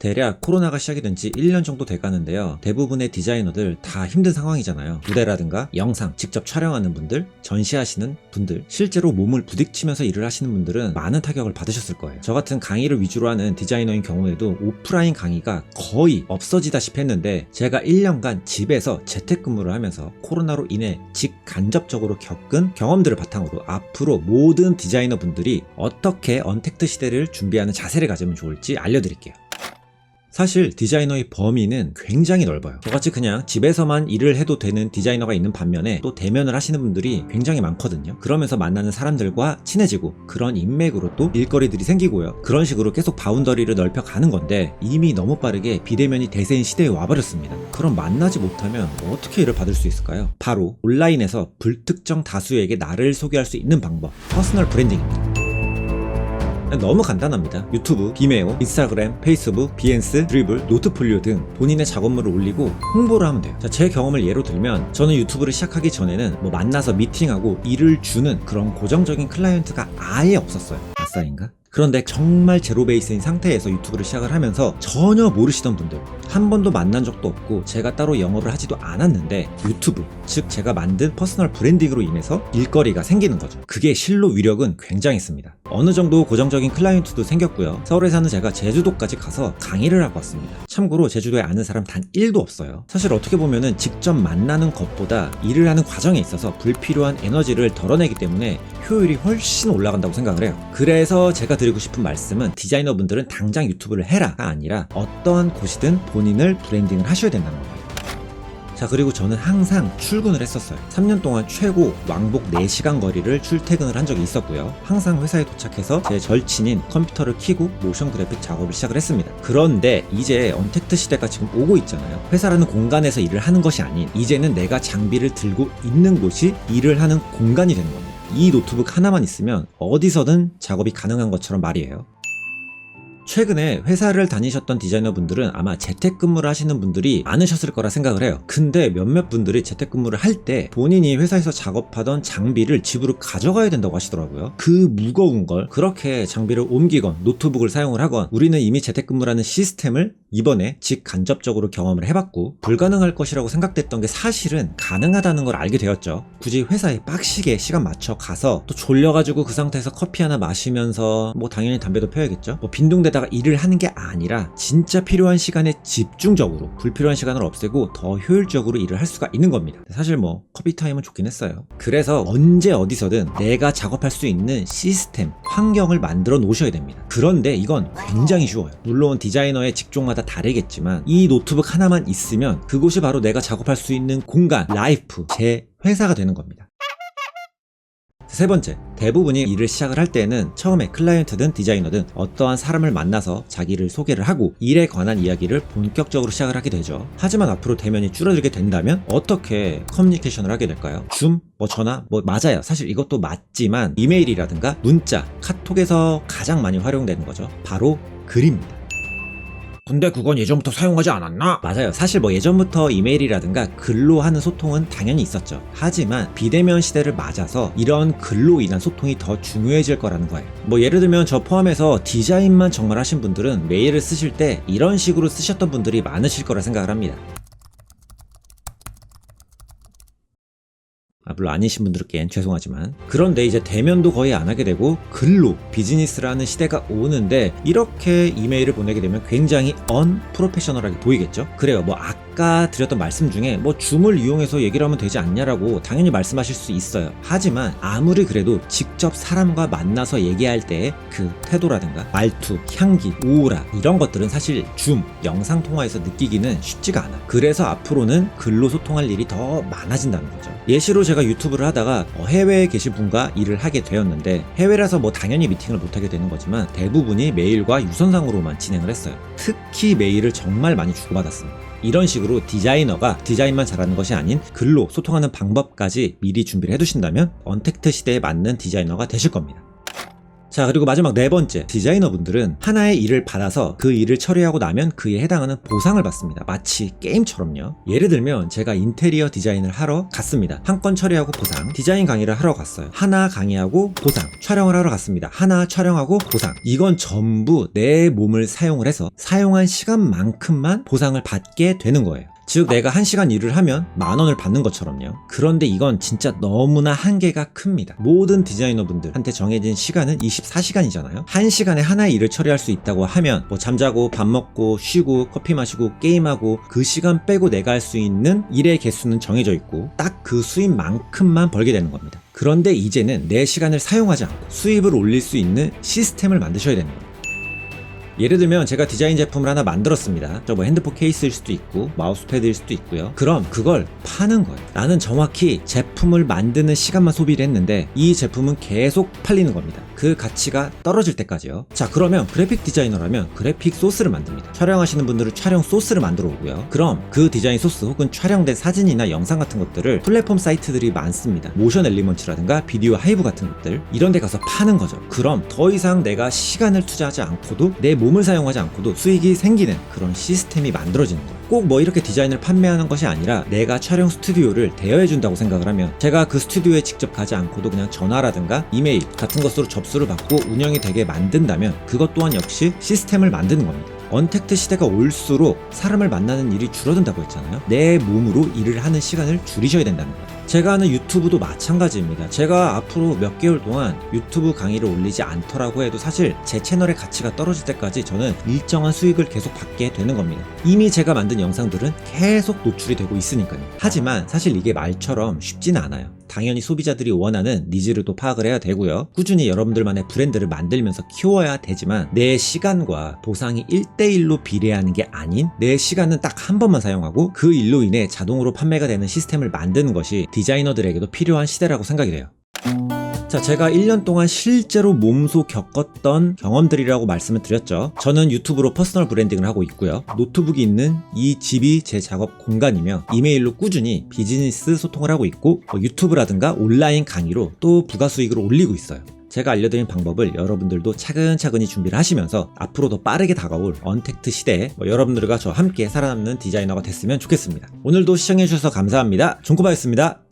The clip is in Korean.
대략 코로나가 시작이 된 지 1년 정도 돼가는데요. 대부분의 디자이너들 다 힘든 상황이잖아요. 무대라든가 영상 직접 촬영하는 분들, 전시하시는 분들, 실제로 몸을 부딪히면서 일을 하시는 분들은 많은 타격을 받으셨을 거예요. 저 같은 강의를 위주로 하는 디자이너인 경우에도 오프라인 강의가 거의 없어지다시피 했는데, 제가 1년간 집에서 재택근무를 하면서 코로나로 인해 직간접적으로 겪은 경험들을 바탕으로 앞으로 모든 디자이너 분들이 어떻게 언택트 시대를 준비하는 자세를 가지면 좋을지 알려드릴게요. 사실 디자이너의 범위는 굉장히 넓어요. 저같이 그냥 집에서만 일을 해도 되는 디자이너가 있는 반면에 또 대면을 하시는 분들이 굉장히 많거든요. 그러면서 만나는 사람들과 친해지고 그런 인맥으로 또 일거리들이 생기고요. 그런 식으로 계속 바운더리를 넓혀가는 건데, 이미 너무 빠르게 비대면이 대세인 시대에 와버렸습니다. 그럼 만나지 못하면 어떻게 일을 받을 수 있을까요? 바로 온라인에서 불특정 다수에게 나를 소개할 수 있는 방법, 퍼스널 브랜딩입니다. 너무 간단합니다. 유튜브, 비메오, 인스타그램, 페이스북, 비엔스, 드리블, 노트폴리오 등 본인의 작업물을 올리고 홍보를 하면 돼요. 자, 제 경험을 예로 들면, 저는 유튜브를 시작하기 전에는 만나서 미팅하고 일을 주는 그런 고정적인 클라이언트가 아예 없었어요. 아싸인가? 그런데 정말 제로 베이스인 상태에서 유튜브를 시작을 하면서 전혀 모르시던 분들, 한 번도 만난 적도 없고 제가 따로 영업을 하지도 않았는데 유튜브, 즉 제가 만든 퍼스널 브랜딩으로 인해서 일거리가 생기는 거죠. 그게 실로 위력은 굉장했습니다. 어느 정도 고정적인 클라이언트도 생겼고요. 서울에 사는 제가 제주도까지 가서 강의를 하고 왔습니다. 참고로 제주도에 아는 사람 단 1도 없어요. 사실 어떻게 보면은 직접 만나는 것보다 일을 하는 과정에 있어서 불필요한 에너지를 덜어내기 때문에 효율이 훨씬 올라간다고 생각을 해요. 그래서 제가 드리고 싶은 말씀은, 디자이너분들은 당장 유튜브를 해라가 아니라 어떠한 곳이든 본인을 브랜딩을 하셔야 된다는 거예요. 자, 그리고 저는 항상 출근을 했었어요. 3년 동안 최고 왕복 4시간 거리를 출퇴근을 한 적이 있었고요. 항상 회사에 도착해서 제 절친인 컴퓨터를 켜고 모션 그래픽 작업을 시작을 했습니다. 그런데 이제 언택트 시대가 지금 오고 있잖아요. 회사라는 공간에서 일을 하는 것이 아닌, 이제는 내가 장비를 들고 있는 곳이 일을 하는 공간이 되는 겁니다. 이 노트북 하나만 있으면 어디서든 작업이 가능한 것처럼 말이에요. 최근에 회사를 다니셨던 디자이너분들은 아마 재택근무를 하시는 분들이 많으셨을 거라 생각을 해요. 근데 몇몇 분들이 재택근무를 할 때 본인이 회사에서 작업하던 장비를 집으로 가져가야 된다고 하시더라고요. 그 무거운 걸 그렇게 장비를 옮기건 노트북을 사용을 하건, 우리는 이미 재택근무라는 시스템을 이번에 직간접적으로 경험을 해봤고, 불가능할 것이라고 생각됐던 게 사실은 가능하다는 걸 알게 되었죠. 굳이 회사에 빡시게 시간 맞춰 가서 또 졸려가지고 그 상태에서 커피 하나 마시면서 당연히 담배도 펴야겠죠. 빈둥대다가 일을 하는 게 아니라 진짜 필요한 시간에 집중적으로, 불필요한 시간을 없애고 더 효율적으로 일을 할 수가 있는 겁니다. 사실 커피 타임은 좋긴 했어요. 그래서 언제 어디서든 내가 작업할 수 있는 시스템, 환경을 만들어 놓으셔야 됩니다. 그런데 이건 굉장히 쉬워요. 물론 디자이너의 직종마다 다르겠지만 이 노트북 하나만 있으면 그곳이 바로 내가 작업할 수 있는 공간, 라이프, 제 회사가 되는 겁니다. 세 번째, 대부분이 일을 시작을 할 때는 처음에 클라이언트든 디자이너든 어떠한 사람을 만나서 자기를 소개를 하고 일에 관한 이야기를 본격적으로 시작을 하게 되죠. 하지만 앞으로 대면이 줄어들게 된다면 어떻게 커뮤니케이션을 하게 될까요? 줌? 전화? 맞아요. 사실 이것도 맞지만 이메일이라든가 문자, 카톡에서 가장 많이 활용되는 거죠. 바로 글입니다. 근데 그건 예전부터 사용하지 않았나? 맞아요. 사실 예전부터 이메일이라든가 글로 하는 소통은 당연히 있었죠. 하지만 비대면 시대를 맞아서 이런 글로 인한 소통이 더 중요해질 거라는 거예요. 예를 들면 저 포함해서 디자인만 정말 하신 분들은 메일을 쓰실 때 이런 식으로 쓰셨던 분들이 많으실 거라 생각을 합니다. 물론 아니신 분들께는 죄송하지만. 그런데 이제 대면도 거의 안 하게 되고 글로 비즈니스라는 시대가 오는데, 이렇게 이메일을 보내게 되면 굉장히 언프로페셔널하게 보이겠죠? 그래요. 아까 드렸던 말씀 중에 줌을 이용해서 얘기를 하면 되지 않냐라고 당연히 말씀하실 수 있어요. 하지만 아무리 그래도 직접 사람과 만나서 얘기할 때의 그 태도라든가 말투, 향기, 오라, 이런 것들은 사실 줌, 영상통화에서 느끼기는 쉽지가 않아. 그래서 앞으로는 글로 소통할 일이 더 많아진다는 거죠. 예시로 제가 유튜브를 하다가 해외에 계신 분과 일을 하게 되었는데, 해외라서 당연히 미팅을 못하게 되는 거지만 대부분이 메일과 유선상으로만 진행을 했어요. 특히 메일을 정말 많이 주고받았습니다. 이런 식으로 디자이너가 디자인만 잘하는 것이 아닌 글로 소통하는 방법까지 미리 준비를 해두신다면 언택트 시대에 맞는 디자이너가 되실 겁니다. 자, 그리고 마지막 네 번째, 디자이너분들은 하나의 일을 받아서 그 일을 처리하고 나면 그에 해당하는 보상을 받습니다. 마치 게임처럼요. 예를 들면 제가 인테리어 디자인을 하러 갔습니다. 한 건 처리하고 보상, 디자인 강의를 하러 갔어요. 하나 강의하고 보상, 촬영을 하러 갔습니다. 하나 촬영하고 보상. 이건 전부 내 몸을 사용을 해서 사용한 시간만큼만 보상을 받게 되는 거예요. 즉 내가 1시간 일을 하면 10,000원을 받는 것처럼요. 그런데 이건 진짜 너무나 한계가 큽니다. 모든 디자이너분들한테 정해진 시간은 24시간이잖아요. 1시간에 하나의 일을 처리할 수 있다고 하면 뭐 잠자고 밥 먹고 쉬고 커피 마시고 게임하고 그 시간 빼고 내가 할 수 있는 일의 개수는 정해져 있고 딱 그 수입만큼만 벌게 되는 겁니다. 그런데 이제는 내 시간을 사용하지 않고 수입을 올릴 수 있는 시스템을 만드셔야 되는 거예요. 예를 들면 제가 디자인 제품을 하나 만들었습니다. 저 뭐 핸드폰 케이스일 수도 있고 마우스패드일 수도 있고요. 그럼 그걸 파는 거예요. 나는 정확히 제품을 만드는 시간만 소비를 했는데 이 제품은 계속 팔리는 겁니다. 그 가치가 떨어질 때까지요. 자, 그러면 그래픽 디자이너라면 그래픽 소스를 만듭니다. 촬영하시는 분들은 촬영 소스를 만들어 오고요. 그럼 그 디자인 소스 혹은 촬영된 사진이나 영상 같은 것들을 플랫폼 사이트들이 많습니다. 모션 엘리먼츠라든가 비디오 하이브 같은 것들, 이런 데 가서 파는 거죠. 그럼 더 이상 내가 시간을 투자하지 않고도 내 몸을 사용하지 않고도 수익이 생기는 그런 시스템이 만들어지는 거예요. 꼭 뭐 이렇게 디자인을 판매하는 것이 아니라 내가 촬영 스튜디오를 대여해준다고 생각을 하면 제가 그 스튜디오에 직접 가지 않고도 그냥 전화라든가 이메일 같은 것으로 접수를 받고 운영이 되게 만든다면 그것 또한 역시 시스템을 만드는 겁니다. 언택트 시대가 올수록 사람을 만나는 일이 줄어든다고 했잖아요. 내 몸으로 일을 하는 시간을 줄이셔야 된다는 거예요. 제가 하는 유튜브도 마찬가지입니다. 제가 앞으로 몇 개월 동안 유튜브 강의를 올리지 않더라고 해도 사실 제 채널의 가치가 떨어질 때까지 저는 일정한 수익을 계속 받게 되는 겁니다. 이미 제가 만든 영상들은 계속 노출이 되고 있으니까요. 하지만 사실 이게 말처럼 쉽지는 않아요. 당연히 소비자들이 원하는 니즈를 또 파악을 해야 되고요. 꾸준히 여러분들만의 브랜드를 만들면서 키워야 되지만 내 시간과 보상이 1대1로 비례하는 게 아닌 내 시간은 딱 한 번만 사용하고 그 일로 인해 자동으로 판매가 되는 시스템을 만드는 것이 디자이너들에게도 필요한 시대라고 생각이 돼요. 자, 제가 1년 동안 실제로 몸소 겪었던 경험들이라고 말씀을 드렸죠. 저는 유튜브로 퍼스널 브랜딩을 하고 있고요. 노트북이 있는 이 집이 제 작업 공간이며 이메일로 꾸준히 비즈니스 소통을 하고 있고 유튜브라든가 온라인 강의로 또 부가 수익을 올리고 있어요. 제가 알려드린 방법을 여러분들도 차근차근히 준비를 하시면서 앞으로 더 빠르게 다가올 언택트 시대에 여러분들과 저 함께 살아남는 디자이너가 됐으면 좋겠습니다. 오늘도 시청해주셔서 감사합니다. 종코바였습니다.